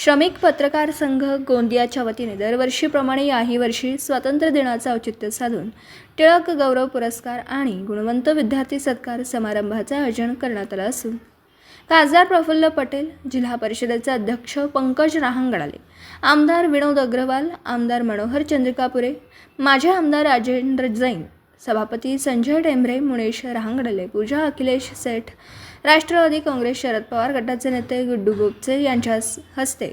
श्रमिक पत्रकार संघ गोंदियाच्या वतीने दरवर्षीप्रमाणे याही वर्षी स्वातंत्र्य दिनाचं औचित्य साधून टिळक गौरव पुरस्कार आणि गुणवंत विद्यार्थी सत्कार समारंभाचं आयोजन करण्यात आलं असून खासदार प्रफुल्ल पटेल, जिल्हा परिषदेचे अध्यक्ष पंकज रहांगडले, आमदार विनोद अग्रवाल, आमदार मनोहर चंद्रिकापुरे, माजी आमदार राजेंद्र जैन, सभापती संजय टेंभरे, मुनेश रहांगडले, पूजा अखिलेश सेठ, राष्ट्रवादी काँग्रेस शरद पवार गटाचे नेते गुड्डू गोपचे यांच्या हस्ते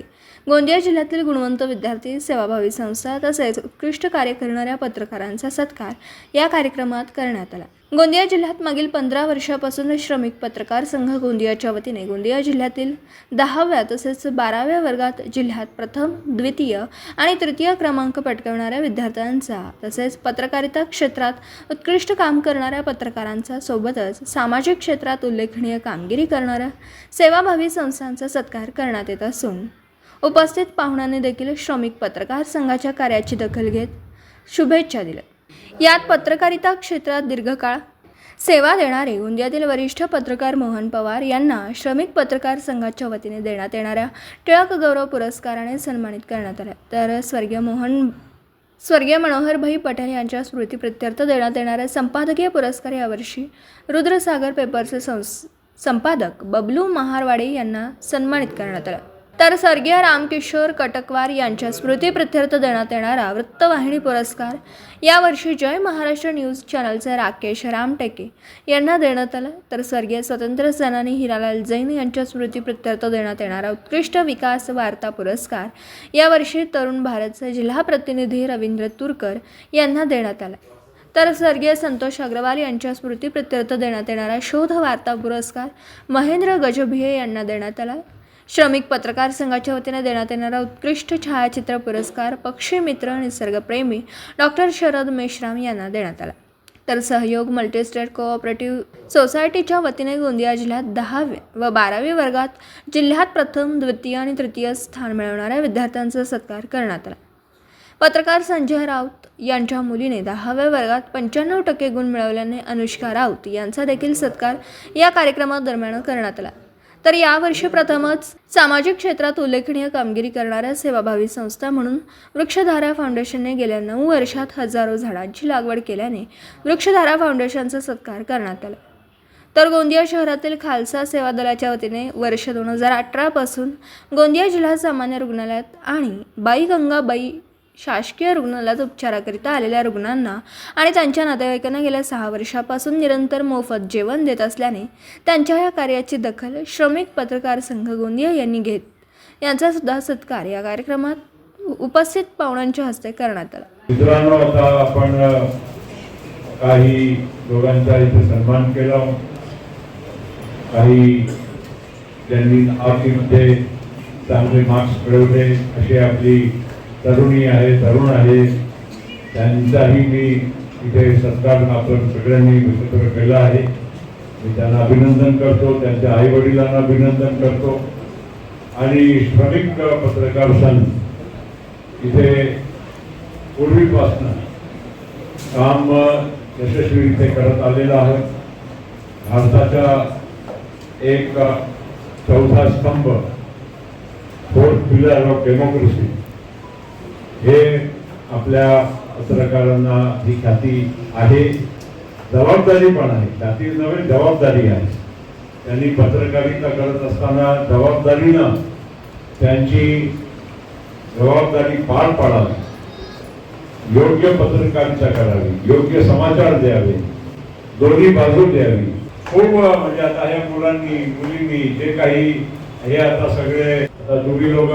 गोंदिया जिल्ह्यातील गुणवंत विद्यार्थी, सेवाभावी संस्था तसेच उत्कृष्ट कार्य करणाऱ्या पत्रकारांचा सत्कार या कार्यक्रमात करण्यात आला। गोंदिया जिल्ह्यात मागील 15 वर्षापासून श्रमिक पत्रकार संघ गोंदियाच्या वतीने गोंदिया जिल्ह्यातील 10व्या तसेच 12व्या वर्गात जिल्ह्यात प्रथम, द्वितीय आणि तृतीय क्रमांक पटकावणाऱ्या विद्यार्थ्यांचा तसेच पत्रकारिता क्षेत्रात उत्कृष्ट काम करणाऱ्या पत्रकारांचा सोबतच सामाजिक क्षेत्रात उल्लेखनीय कामगिरी करणाऱ्या सेवाभावी संस्थांचा सत्कार करण्यात येत असून उपस्थित पाहुण्यांनी देखील श्रमिक पत्रकार संघाच्या कार्याची दखल घेत शुभेच्छा दिल्या। यात पत्रकारिता क्षेत्रात दीर्घकाळ सेवा देणारे गोंदियातील वरिष्ठ पत्रकार मोहन पवार यांना श्रमिक पत्रकार संघाच्या वतीने देण्यात येणाऱ्या टिळक गौरव पुरस्काराने सन्मानित करण्यात आले। तर स्वर्गीय मनोहरभाई पटेल यांच्या स्मृतीप्रित्यर्थ देण्यात येणाऱ्या संपादकीय पुरस्कार यावर्षी रुद्रसागर पेपरचे संपादक बबलू महारवाडे यांना सन्मानित करण्यात आला। तर स्वर्गीय रामकिशोर कटकवार यांच्या स्मृतीप्रित्यर्थ देण्यात येणारा वृत्तवाहिनी पुरस्कार यावर्षी जय महाराष्ट्र न्यूज चॅनलचे राकेश रामटेके यांना देण्यात आला। तर स्वर्गीय स्वातंत्र्य सेनानी हिरालाल जैन यांच्या स्मृतीप्रित्यर्थ देण्यात येणारा उत्कृष्ट विकास वार्ता पुरस्कार यावर्षी तरुण भारतचे जिल्हा प्रतिनिधी रवींद्र तुरकर यांना देण्यात आला। तर स्वर्गीय संतोष अग्रवाल यांच्या स्मृतीप्रित्यर्थ देण्यात येणारा शोध वार्ता पुरस्कार महेंद्र गजभिये यांना देण्यात आला। श्रमिक पत्रकार संघाच्या वतीने देण्यात येणारा उत्कृष्ट छायाचित्र पुरस्कार पक्षी मित्र निसर्गप्रेमी डॉक्टर शरद मेश्राम यांना देण्यात आला। तर सहयोग मल्टीस्टेट कोऑपरेटिव्ह सोसायटीच्या वतीने गोंदिया जिल्ह्यात 10वी व 12वी वर्गात जिल्ह्यात प्रथम, द्वितीय आणि तृतीय स्थान मिळवणाऱ्या विद्यार्थ्यांचा सत्कार करण्यात आला। पत्रकार संजय राऊत यांच्या मुलीने 10व्या वर्गात 95% गुण मिळवल्याने अनुष्का राऊत यांचा देखील सत्कार या कार्यक्रमादरम्यान करण्यात आला। तर यावर्षी प्रथमच सामाजिक क्षेत्रात उल्लेखनीय कामगिरी करणाऱ्या सेवाभावी संस्था म्हणून वृक्षधारा फाउंडेशनने गेल्या 9 वर्षात हजारो झाडांची लागवड केल्याने वृक्षधारा फाउंडेशनचा सत्कार करण्यात आला। तर गोंदिया शहरातील खालसा सेवा दलाच्या वतीने वर्ष 2018 पासून गोंदिया जिल्हा सामान्य रुग्णालयात आणि बाई गंगाबाई शासकीय रुग्णालयात उपचाराकरिता आलेल्या रुग्णांना आणि त्यांच्या नातेवाईकांना गेल्या 6 वर्षापासून निरंतर मोफत जेवण देत असल्याने त्यांच्या या कार्याची दखल श्रमिक पत्रकार संघ गोंदिया यांनी घेत यांचा सुद्धा सत्कार या कार्यक्रमात उपस्थित पाहुण्यांच्या हस्ते करण्यात आला। मित्रांनो, आता आपण काही लोकांचा इथे सन्मान केला, काही ज्यांनी आर्मीमध्ये चांगले मार्क्स मिळवले असे आपली तरुणी आहे, तरुण आहे, त्यांचाही मी इथे सत्कार आपण सगळ्यांनी एकत्र केला आहे। मी त्यांना अभिनंदन करतो, त्यांच्या आई वडिलांना अभिनंदन करतो आणि श्रमिक पत्रकार संघ इथे पूर्वीपासून काम यशस्वीरित्या करत आलेलं आहे। भारताचा एक चौथा स्तंभ, फोर्थ पिलर ऑफ डेमोक्रेसी हे आपल्या पत्रकारांना ही ख्याती आहे, जबाबदारी पण आहे। ख्याती नव्हे, जबाबदारी आहे। त्यांनी पत्रकारिता करत असताना जबाबदारीनं त्यांची जबाबदारी पार पाडावी, योग्य पत्रकारिता करावी, योग्य समाचार द्यावे, दोन्ही बाजू द्यावी। खूप म्हणजे आता ह्या मुलींनी जे काही हे आता सगळे तुम्ही लोक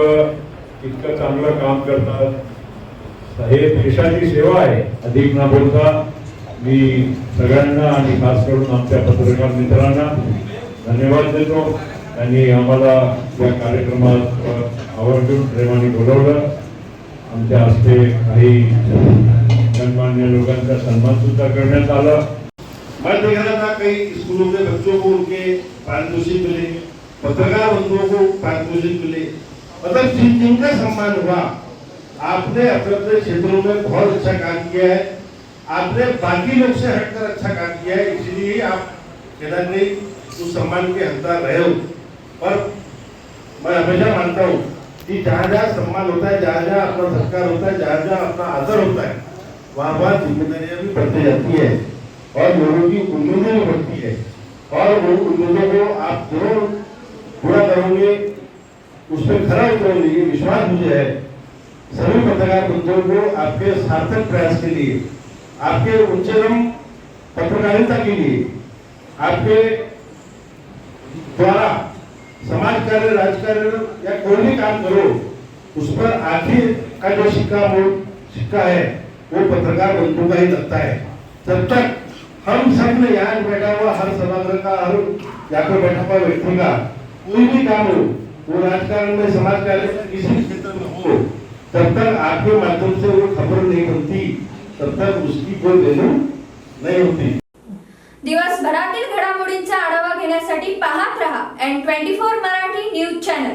इतकं चांगलं काम करतात, हे देशाची सेवा आहे। अधिक न बोलता मी सगळ्यांना आणि खास करून आमच्या पत्रकार मित्रांना धन्यवाद देतो। त्यांनी आम्हाला या कार्यक्रमात आवर्जून प्रेमाने बोलवलं। आमच्या हस्ते काही सन्मान्य लोकांचा सन्मान सुद्धा करण्यात आला। मैं देख रहा था कई स्कूलों के बच्चों को उनके पारितोषिक मिले, पत्रकार बंधुओं को पारितोषिक मिले, मतलब जिनका सम्मान हुआ। आपने अपने क्षेत्रों में बहुत अच्छा काम किया है, आपने बाकी लोग से हटकर अच्छा काम किया है, इसलिए आप केदार उस सम्मान के हकदार रहे हो। और मैं हमेशा मानता हूँ कि जहाँ जहाँ सम्मान होता है, जहाँ जहाँ अपना सत्कार होता है, जहाँ जहाँ अपना आदर होता है, वहाँ वहाँ जिम्मेदारियां भी बढ़ती जाती है और लोगों की उम्मीदें भी बढ़ती है। और वो उम्मीदों को आप जरूर पूरा करोगे, उस पर खरा उतरोगे, ये विश्वास मुझे है। सभी पत्रकार बंधुओं को आपके सार्थक प्रयास के लिए, आपके उच्चतम पत्रकारिता के लिए, आपके द्वारा समाज कार्य, राजकार्य या कोई भी काम करो, उस पर आखिर का जो सिक्का है वो पत्रकार बंधु का ही लगता है। जब तक हम सब ने यहाँ बैठा हुआ हर सभागृह का, हर यहाँ पर बैठा हुआ व्यक्ति का कोई भी काम हो, वो राजकारण में, समाज कार्य में, किसी भी क्षेत्र में हो, तब तक आपके माध्यम से वो खबर नहीं बनती, तब तक उसकी कोई वैल्यू नहीं होती। दिवसभरातील घडामोडींचा आढावा घेण्यासाठी पाहत रहा N24 मराठी न्यूज चॅनल।